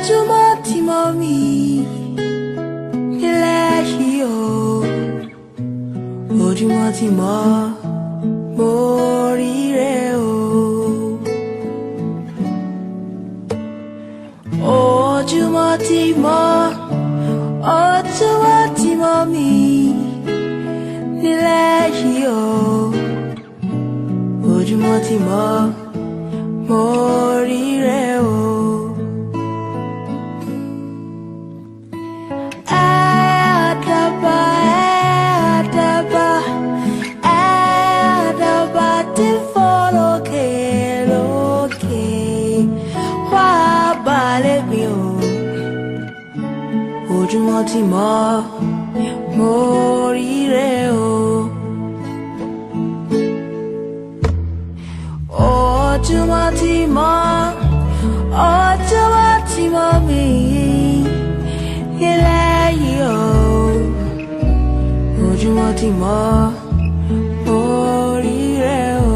Ojúmọ́ ti mọ́ mi nílẹ̀ yìí o. Ojúmọ́ ti mọ́ mo ríre o. Ojúmọ́ ti mọ́ mi nílẹ̀ yìí o. Ojúmọ́ ti mọ́ mo ríre o. Ojúmọ́ ti mọ́ mo ríre o. Ojúmọ́ ti mọ́ mi nílẹ̀ yìí o. Ojúmọ́ ti mọ́ mo ríre o.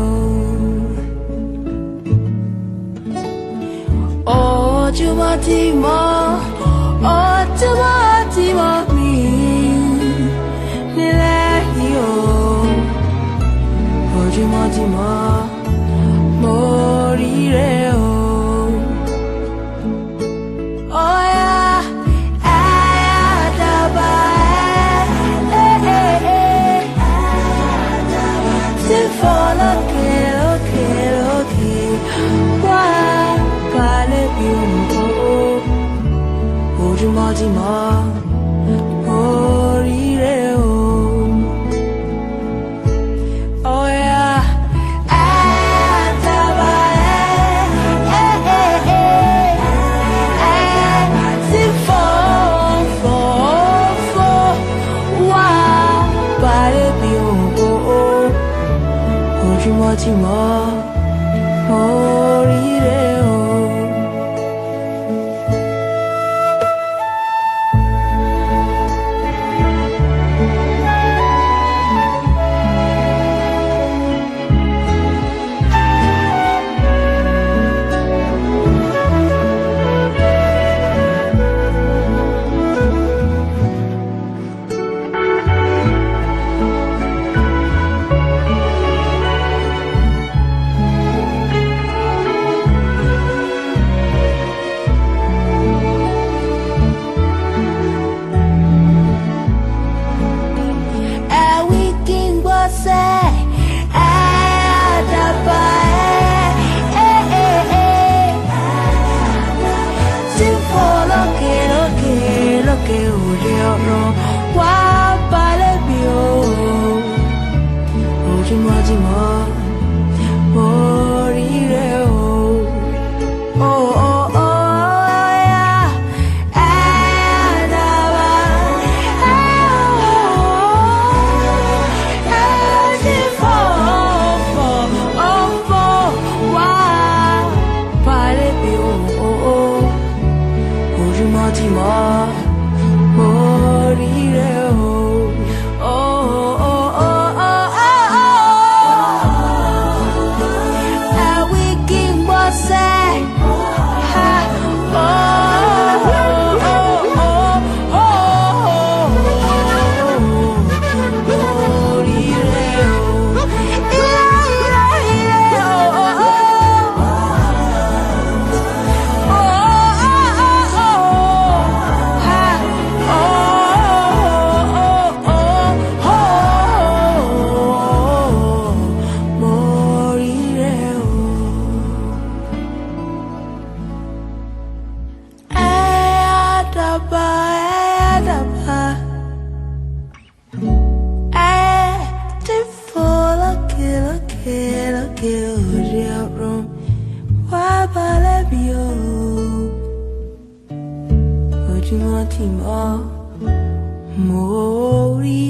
Ojúmọ́ ti mọ́ mi nílẹ̀ yìí o. Ojúmọ́ ti mọ́ mo ríre o. Ti fò lókè lókè lókè wá balẹ̀ bí òmùgọ̀. Ojúmọ́ ti mọ́ mo ríre o. Ti fò wá balẹ̀ bí òmùgọ̀. Ojúmọ́ ti mọ́ mo ríre o. Que oye ọ̀rọ̀ wá balẹ̀ bí o. Ojúmọ́ ti mọ́ mo ríre o. Ojúmọ́ ti mọ́ mo ríre o. Ẹ̀wí kí n gbọ́ sẹ́. Ojúmọ́ ti mọ́ mo rí